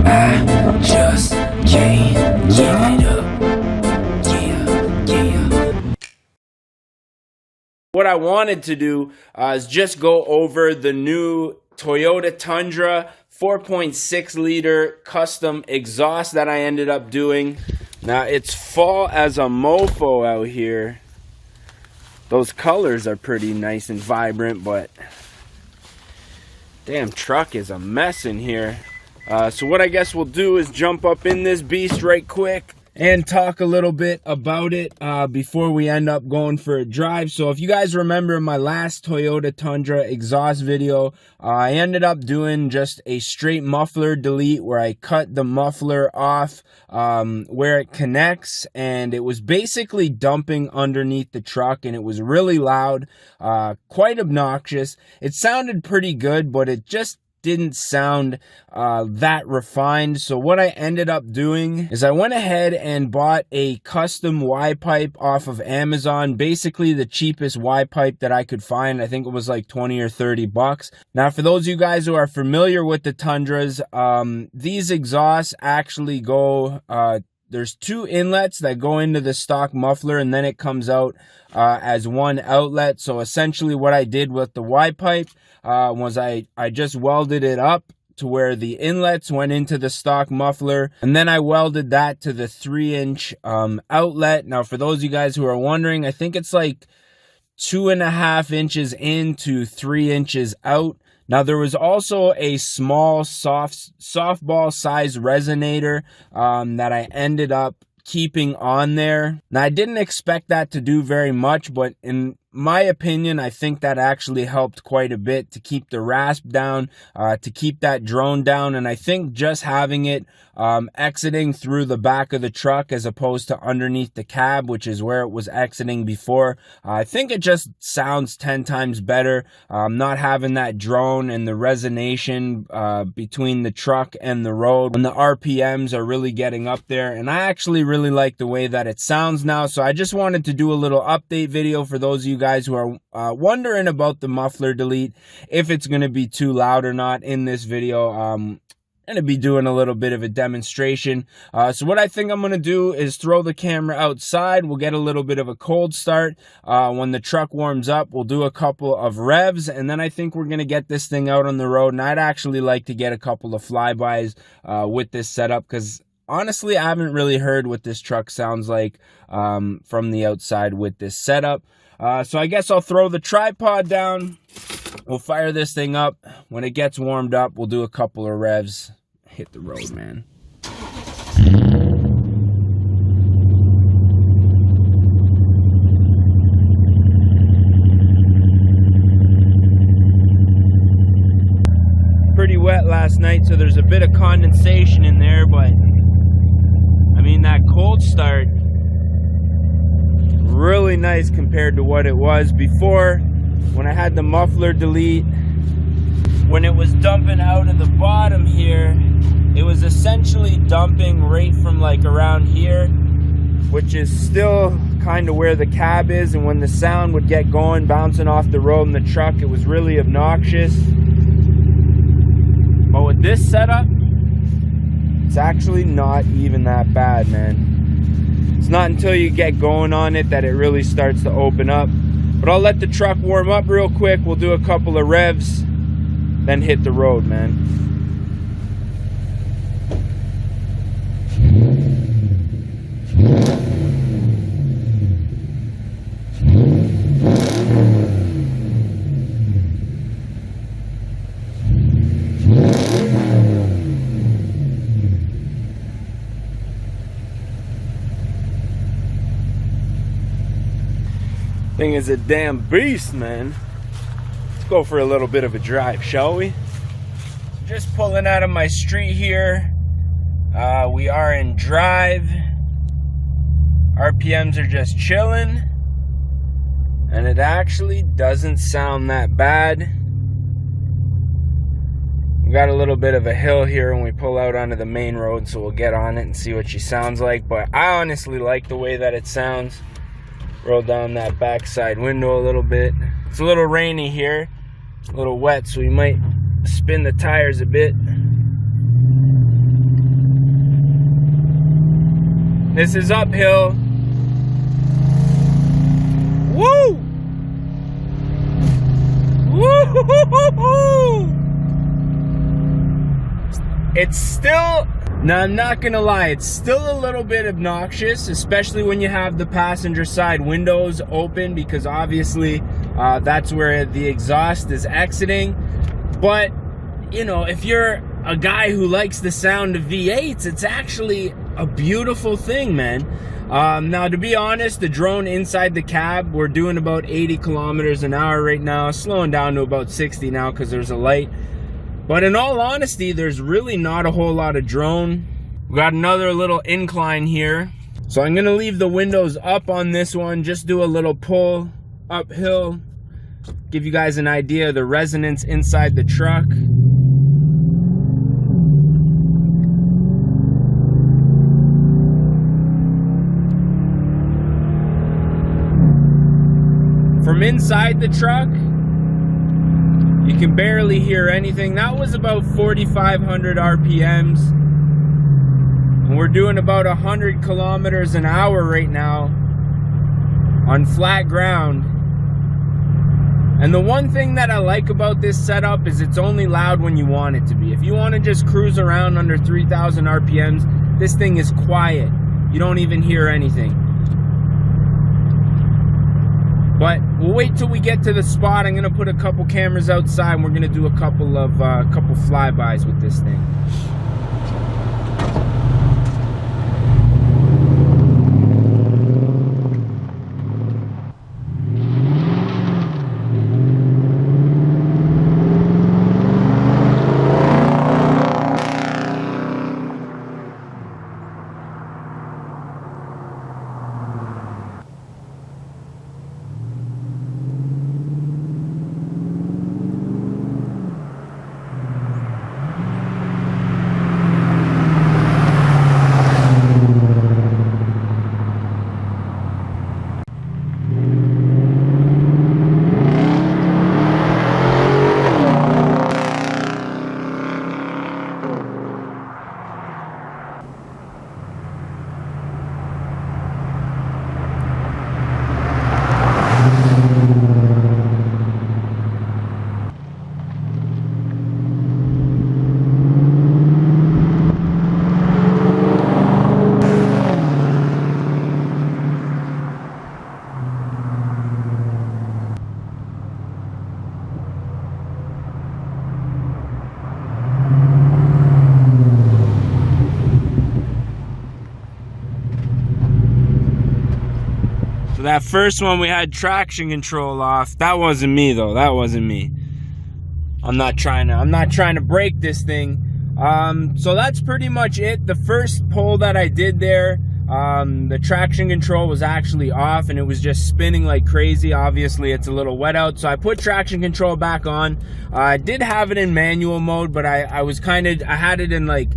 I just can't give it up. Yeah. What I wanted to do is just go over the new Toyota Tundra 4.6 liter custom exhaust that I ended up doing. Now it's fall as a mofo out here. Those colors are pretty nice and vibrant, but damn truck is a mess in here. So what I guess we'll do is jump up in this beast right quick and talk a little bit about it before we end up going for a drive. So if you guys remember my last Toyota Tundra exhaust video, I ended up doing just a straight muffler delete where I cut the muffler off where it connects, and it was basically dumping underneath the truck, and it was really loud, quite obnoxious. It sounded pretty good, but it just didn't sound that refined. So what I ended up doing is I went ahead and bought a custom Y pipe off of Amazon, basically the cheapest Y pipe that I could find. I think it was like 20 or 30 bucks. Now for those of you guys who are familiar with the Tundras, these exhausts actually go there's two inlets that go into the stock muffler, and then it comes out as one outlet. So essentially what I did with the Y pipe was I just welded it up to where the inlets went into the stock muffler, and then I welded that to the 3-inch outlet. Now for those of you guys who are wondering, I think it's like 2.5 inches in to 3 inches out. Now there was also a small softball size resonator that I ended up keeping on there. Now I didn't expect that to do very much, but in my opinion, I think that actually helped quite a bit to keep the rasp down, to keep that drone down. And I think just having it exiting through the back of the truck as opposed to underneath the cab, which is where it was exiting before, I think it just sounds 10 times better. Not having that drone and the resonation between the truck and the road when the RPMs are really getting up there. And I actually really like the way that it sounds now. So I just wanted to do a little update video for those of you guys who are wondering about the muffler delete, if it's going to be too loud or not in this video. I'm going to be doing a little bit of a demonstration. So what I think I'm going to do is throw the camera outside. We'll get a little bit of a cold start. When the truck warms up, we'll do a couple of revs, and then I think we're going to get this thing out on the road. And I'd actually like to get a couple of flybys with this setup, because honestly, I haven't really heard what this truck sounds like from the outside with this setup. So I guess I'll throw the tripod down. We'll fire this thing up. When it gets warmed up, we'll do a couple of revs. Hit the road, man. Pretty wet last night, so there's a bit of condensation in there, but I mean, that cold start, really nice compared to what it was before when I had the muffler delete. When it was dumping out of the bottom here, it was essentially dumping right from like around here, which is still kind of where the cab is, and when the sound would get going, bouncing off the road in the truck, it was really obnoxious. But with this setup, it's actually not even that bad, man. It's not until you get going on it that it really starts to open up. But I'll let the truck warm up real quick. We'll do a couple of revs, then hit the road, man. Thing is a damn beast, man. Let's go for a little bit of a drive, shall we? Just pulling out of my street here. We are in drive. RPMs are just chilling, and it actually doesn't sound that bad. We got a little bit of a hill here when we pull out onto the main road, so we'll get on it and see what she sounds like. But I honestly like the way that it sounds. Roll down that backside window a little bit. It's a little rainy here, a little wet, so we might spin the tires a bit. This is uphill. Woo! Woo! It's still, now I'm not gonna lie, it's still a little bit obnoxious, especially when you have the passenger side windows open, because obviously that's where the exhaust is exiting. But, you know, if you're a guy who likes the sound of V8s, it's actually a beautiful thing, man. Now, to be honest, the drone inside the cab, we're doing about 80 kilometers an hour right now, slowing down to about 60 now because there's a light. But in all honesty, there's really not a whole lot of drone. We got another little incline here. So I'm gonna leave the windows up on this one, just do a little pull uphill, give you guys an idea of the resonance inside the truck. From inside the truck, you can barely hear anything. That was about 4,500 RPMs. And we're doing about 100 kilometers an hour right now on flat ground. And the one thing that I like about this setup is it's only loud when you want it to be. If you want to just cruise around under 3,000 RPMs, this thing is quiet. You don't even hear anything. But we'll wait till we get to the spot. I'm gonna put a couple cameras outside and we're gonna do a couple flybys with this thing. So that first one we had traction control off. That wasn't me though. That wasn't me. I'm not trying to break this thing. So that's pretty much it. The first pull that I did there, the traction control was actually off and it was just spinning like crazy. Obviously it's a little wet out, so I put traction control back on. I did have it in manual mode, but I had it in like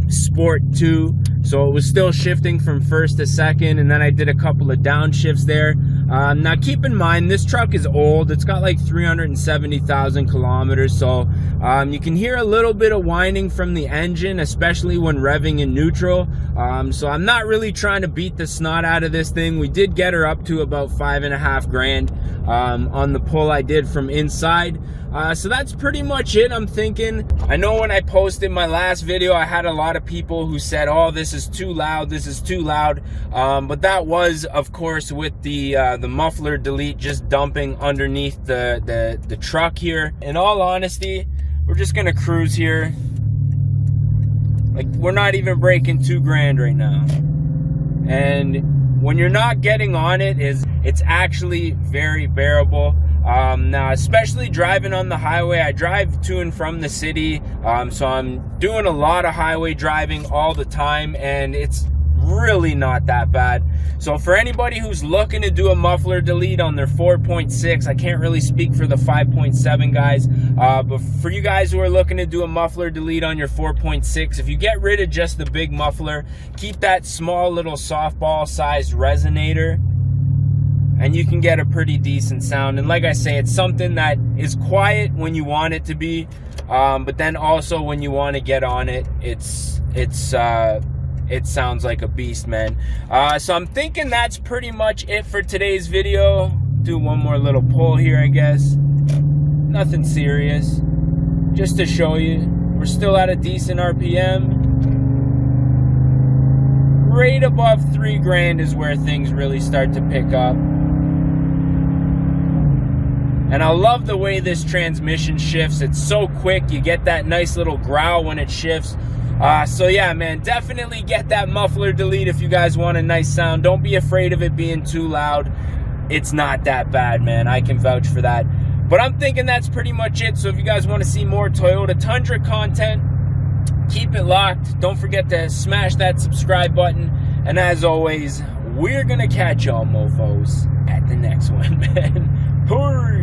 sport 2, so it was still shifting from first to second, and then I did a couple of downshifts there. Now keep in mind, this truck is old. It's got like 370,000 kilometers, so you can hear a little bit of whining from the engine, especially when revving in neutral. So I'm not really trying to beat the snot out of this thing. We did get her up to about 5.5 grand on the pull I did from inside. So that's pretty much it. I'm thinking, I know when I posted my last video, I had a lot of people who said, oh, this is too loud, this is too loud. But that was, of course, with the muffler delete just dumping underneath the truck here. In all honesty, we're just gonna cruise here. Like, we're not even breaking 2 grand right now. And when you're not getting on it, it's actually very bearable. Now, especially driving on the highway, I drive to and from the city, so I'm doing a lot of highway driving all the time, and it's really not that bad. So for anybody who's looking to do a muffler delete on their 4.6, I can't really speak for the 5.7 guys, but for you guys who are looking to do a muffler delete on your 4.6, if you get rid of just the big muffler, keep that small little softball sized resonator, and you can get a pretty decent sound. And like I say, it's something that is quiet when you want it to be, but then also when you want to get on it, it's it sounds like a beast, man. So I'm thinking that's pretty much it for today's video. Do one more little pull here, I guess. Nothing serious. Just to show you, we're still at a decent RPM. Right above 3 grand is where things really start to pick up. And I love the way this transmission shifts. It's so quick. You get that nice little growl when it shifts. So yeah, man, definitely get that muffler delete if you guys want a nice sound. Don't be afraid of it being too loud. It's not that bad, man. I can vouch for that. But I'm thinking that's pretty much it. So if you guys want to see more Toyota Tundra content, keep it locked. Don't forget to smash that subscribe button. And as always, we're going to catch y'all mofos at the next one, man. Peace.